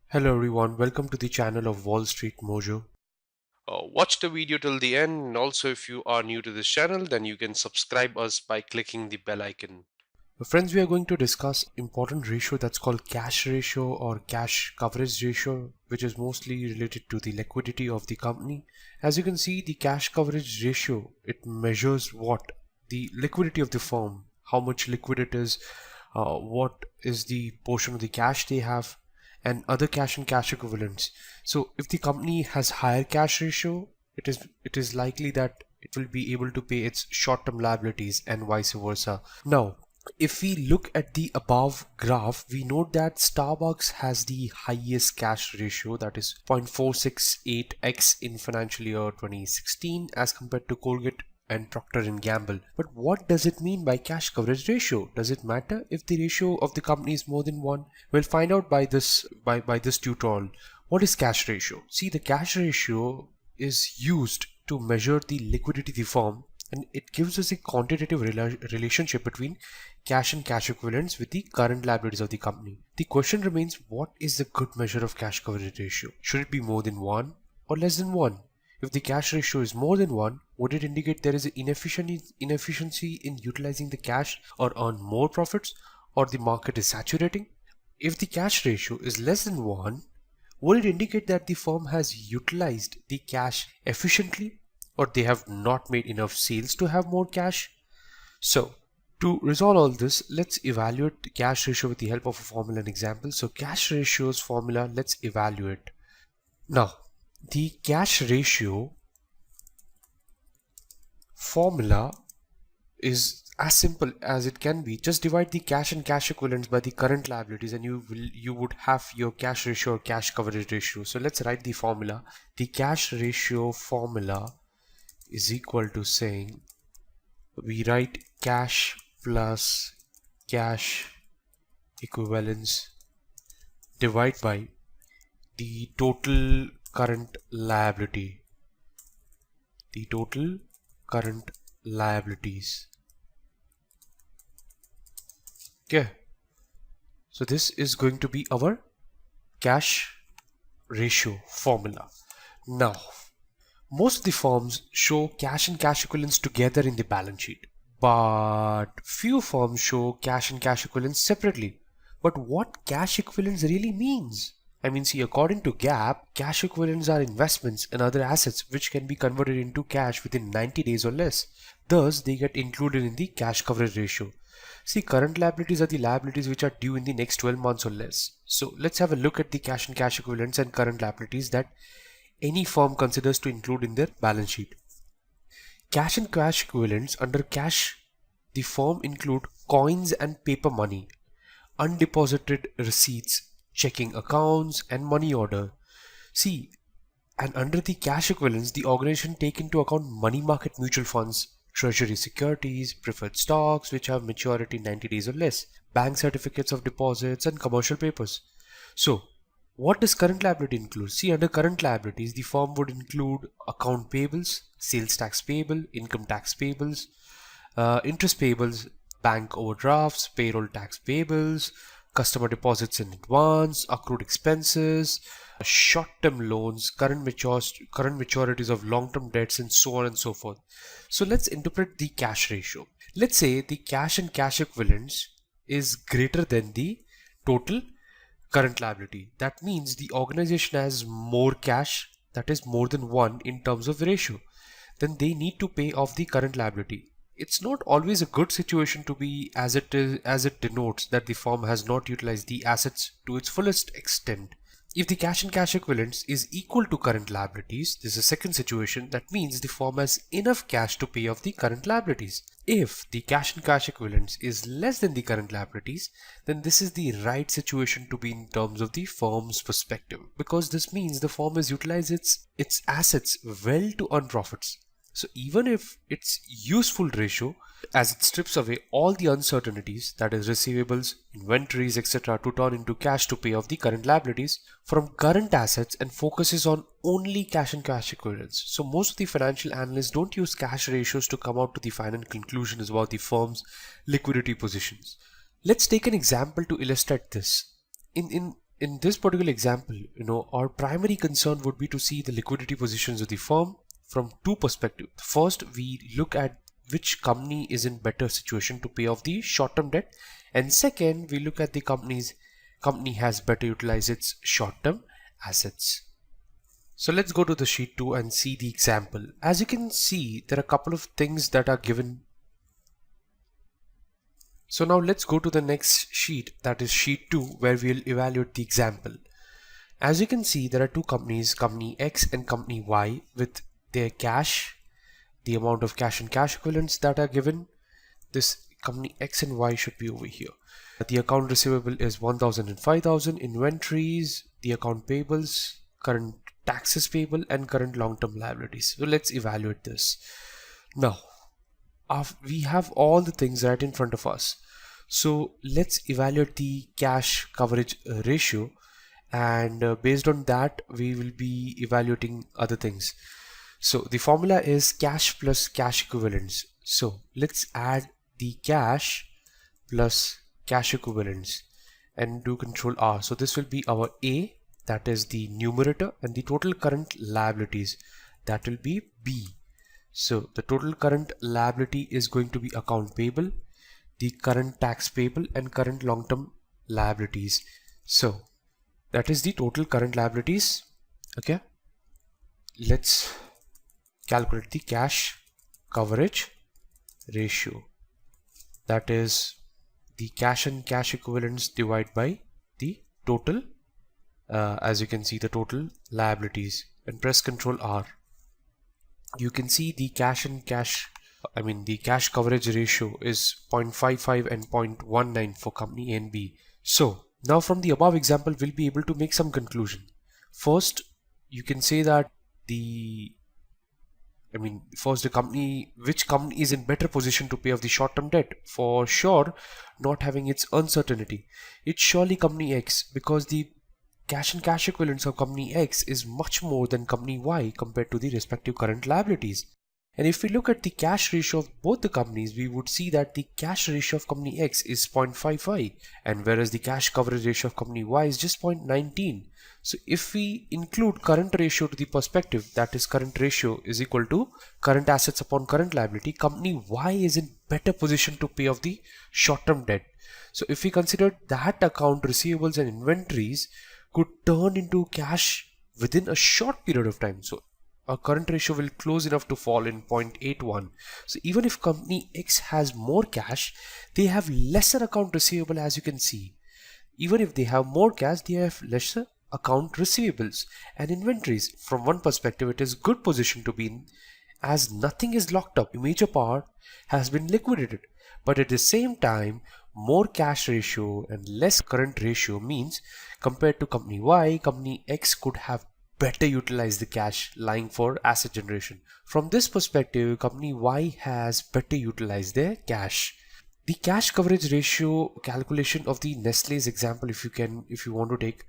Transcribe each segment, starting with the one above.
Hello everyone, welcome to the channel of Wall Street Mojo. Watch the video till the end, and also if you are new to this channel, then you can subscribe us by clicking the bell icon. Friends, we are going to discuss important ratio that's called cash ratio or cash coverage ratio, which is mostly related to the liquidity of the company. As you can see, the cash coverage ratio, it measures what? The liquidity of the firm, how much liquid it is, what is the portion of the cash they have, and other cash and cash equivalents. So if the company has higher cash ratio, it is likely that it will be able to pay its short-term liabilities and vice versa. Now, if we look at the above graph, we note that Starbucks has the highest cash ratio, that is 0.468x in financial year 2016 as compared to Colgate and Procter & Gamble. But what does it mean by cash coverage ratio? Does it matter if the ratio of the company is more than 1? We'll find out by this tutorial. What is cash ratio? See, the cash ratio is used to measure the liquidity of the firm, and it gives us a quantitative relationship between cash and cash equivalents with the current liabilities of the company. The question remains, what is the good measure of cash coverage ratio? Should it be more than 1 or less than 1? If the cash ratio is more than 1, would it indicate there is an inefficiency in utilizing the cash or earn more profits, or the market is saturating? If the cash ratio is less than 1, would it indicate that the firm has utilized the cash efficiently, or they have not made enough sales to have more cash? So, to resolve all this, let's evaluate the cash ratio with the help of a formula and example. So, cash ratios formula, let's evaluate. Now, the cash ratio formula is as simple as it can be. Just divide the cash and cash equivalents by the current liabilities, and you would have your cash ratio or cash coverage ratio. So let's write the formula. The cash ratio formula is equal to saying, we write cash plus cash equivalents divided by the total current liability, the total current liabilities. Okay, so this is going to be our cash ratio formula. Now, most of the firms show cash and cash equivalents together in the balance sheet, but few firms show cash and cash equivalents separately. But what cash equivalents really means? I mean, see, according to GAAP, cash equivalents are investments and other assets which can be converted into cash within 90 days or less. Thus, they get included in the cash coverage ratio. See, current liabilities are the liabilities which are due in the next 12 months or less. So let's have a look at the cash and cash equivalents and current liabilities that any firm considers to include in their balance sheet. Cash and cash equivalents under cash, the firm include coins and paper money, undeposited receipts, checking accounts, and money order. See, and under the cash equivalents, the organization take into account money market mutual funds, treasury securities, preferred stocks which have maturity 90 days or less, bank certificates of deposits, and commercial papers. So, what does current liability include? See, under current liabilities, the firm would include account payables, sales tax payable, income tax payables, interest payables, bank overdrafts, payroll tax payables, customer deposits in advance, accrued expenses, short-term loans, current maturities of long-term debts, and so on and so forth. So let's interpret the cash ratio. Let's say the cash and cash equivalents is greater than the total current liability. That means the organization has more cash, that is more than 1 in terms of ratio. Then they need to pay off the current liability. It's not always a good situation to be, as it denotes that the firm has not utilized the assets to its fullest extent. If the cash and cash equivalents is equal to current liabilities, this is a second situation. That means the firm has enough cash to pay off the current liabilities. If the cash and cash equivalents is less than the current liabilities, then this is the right situation to be in terms of the firm's perspective, because this means the firm has utilized its assets well to earn profits. So even if its useful ratio, as it strips away all the uncertainties, that is receivables, inventories, etc., to turn into cash to pay off the current liabilities from current assets and focuses on only cash and cash equivalents. So most of the financial analysts don't use cash ratios to come out to the final conclusions about the firm's liquidity positions. Let's take an example to illustrate this. In in this particular example, our primary concern would be to see the liquidity positions of the firm from two perspectives. First, we look at which company is in better situation to pay off the short-term debt, and second, we look at the company has better utilized its short-term assets. So let's go to the sheet 2 and see the example. As you can see, there are a couple of things that are given. So now let's go to the next sheet, that is sheet 2, where we'll evaluate the example. As you can see, there are two companies, company X and company Y, with their cash, the amount of cash and cash equivalents that are given. This company X and Y should be over here. The account receivable is 1,000 and 5,000, inventories, the account payables, current taxes payable, and current long-term liabilities. So let's evaluate this. Now, we have all the things right in front of us. So let's evaluate the cash coverage ratio, and based on that we will be evaluating other things. So the formula is cash plus cash equivalents. So let's add the cash plus cash equivalents and do Control R. So this will be our A, that is the numerator, and the total current liabilities, that will be B. So the total current liability is going to be account payable, the current tax payable, and current long-term liabilities. So that is the total current liabilities. Okay, let's calculate the cash coverage ratio. That is the cash and cash equivalents divided by the total, as you can see, the total liabilities, and press Control R. You can see the the cash coverage ratio is 0.55 and 0.19 for company A and B. So now from the above example, we'll be able to make some conclusion. First, you can say that which company is in better position to pay off the short-term debt? For sure, not having its uncertainty, it's surely company X, because the cash and cash equivalents of company X is much more than company Y compared to the respective current liabilities. And if we look at the cash ratio of both the companies, we would see that the cash ratio of company X is 0.55, and whereas the cash coverage ratio of company Y is just 0.19. So if we include current ratio to the perspective, that is current ratio is equal to current assets upon current liability, company Y is in better position to pay off the short-term debt. So if we consider that account receivables and inventories could turn into cash within a short period of time, so our current ratio will close enough to fall in 0.81. So even if company X has more cash, they have lesser account receivable. As you can see, even if they have more cash, they have lesser account receivables and inventories. From one perspective, it is good position to be in, as nothing is locked up, major part has been liquidated. But at the same time, more cash ratio and less current ratio means, compared to company Y, company X could have better utilize the cash lying for asset generation. From this perspective, company Y has better utilized their cash. The cash coverage ratio calculation of the Nestle's example, if you want to take.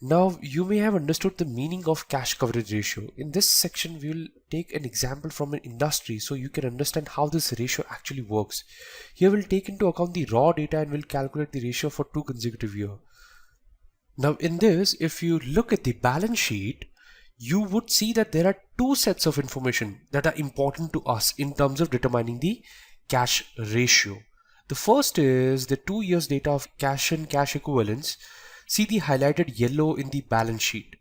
Now you may have understood the meaning of cash coverage ratio. In this section, we will take an example from an industry so you can understand how this ratio actually works. Here we'll take into account the raw data and we'll calculate the ratio for 2 consecutive years. Now in this, if you look at the balance sheet, you would see that there are 2 sets of information that are important to us in terms of determining the cash ratio. The first is the 2 years data of cash and cash equivalents. See the highlighted yellow in the balance sheet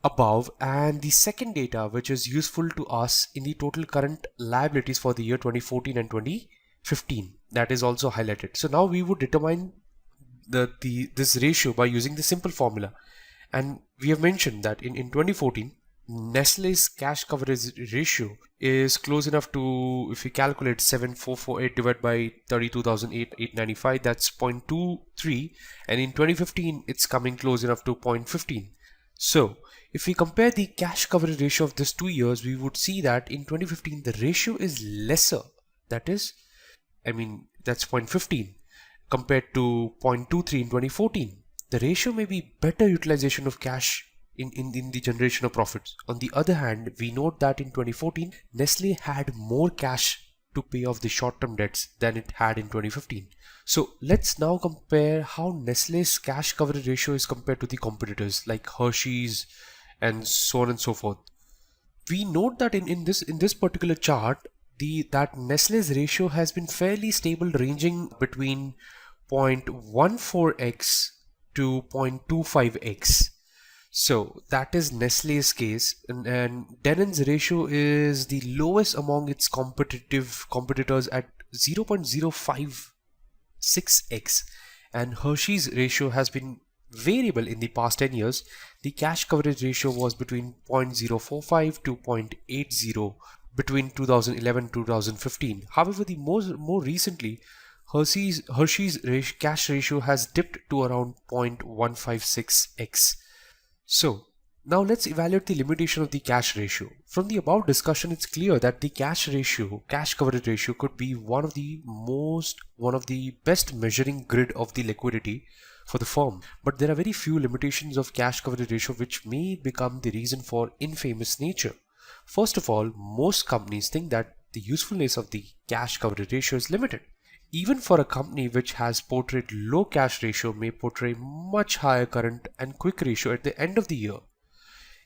above, and the second data, which is useful to us in the total current liabilities for the year 2014 and 2015, that is also highlighted. So now we would determine this ratio by using the simple formula, and we have mentioned that in 2014 Nestle's cash coverage ratio is close enough to, if we calculate 7,448 divided by 32,895, that's 0.23, and in 2015 it's coming close enough to 0.15. So if we compare the cash coverage ratio of these 2 years, we would see that in 2015 the ratio is lesser, that's 0.15 compared to 0.23 in 2014. The ratio may be better utilization of cash in the generation of profits. On the other hand, we note that in 2014 Nestle had more cash to pay off the short-term debts than it had in 2015. So let's now compare how Nestle's cash coverage ratio is compared to the competitors like Hershey's and so on and so forth. We note that in this particular chart, that Nestle's ratio has been fairly stable, ranging between 0.14x to 0.25x. So that is Nestle's case, and Dannon's ratio is the lowest among its competitors at 0.056x, and Hershey's ratio has been variable in the past 10 years. The cash coverage ratio was between 0.045 to 0.80 between 2011 2015. However, the more recently, Hershey's cash ratio has dipped to around 0.156x. So now let's evaluate the limitation of the cash ratio. From the above discussion, it's clear that the cash coverage ratio could be one of the best measuring grid of the liquidity for the firm. But there are very few limitations of cash coverage ratio which may become the reason for infamous nature. First of all, most companies think that the usefulness of the cash coverage ratio is limited. Even for a company which has portrayed low cash ratio may portray much higher current and quick ratio at the end of the year.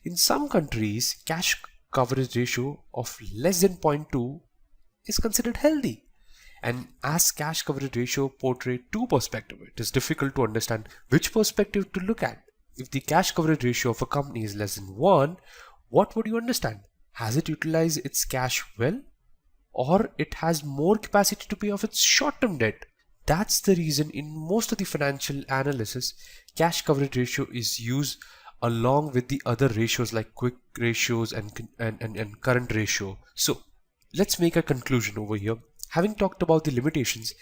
In some countries, cash coverage ratio of less than zero point 0.2 is considered healthy. And as cash coverage ratio portray two perspectives, it is difficult to understand which perspective to look at. If the cash coverage ratio of a company is less than 1, what would you understand? Has it utilized its cash well? Or it has more capacity to pay off its short-term debt? That's the reason in most of the financial analysis, cash coverage ratio is used along with the other ratios like quick ratios and current ratio. So let's make a conclusion over here. Having talked about the limitations,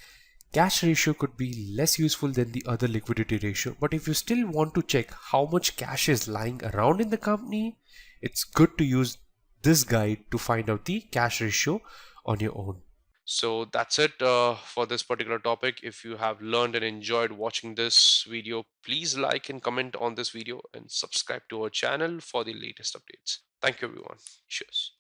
cash ratio could be less useful than the other liquidity ratio, but if you still want to check how much cash is lying around in the company, it's good to use this guide to find out the cash ratio on your own. So that's it for this particular topic. If you have learned and enjoyed watching this video, please like and comment on this video and subscribe to our channel for the latest updates. Thank you, everyone. Cheers.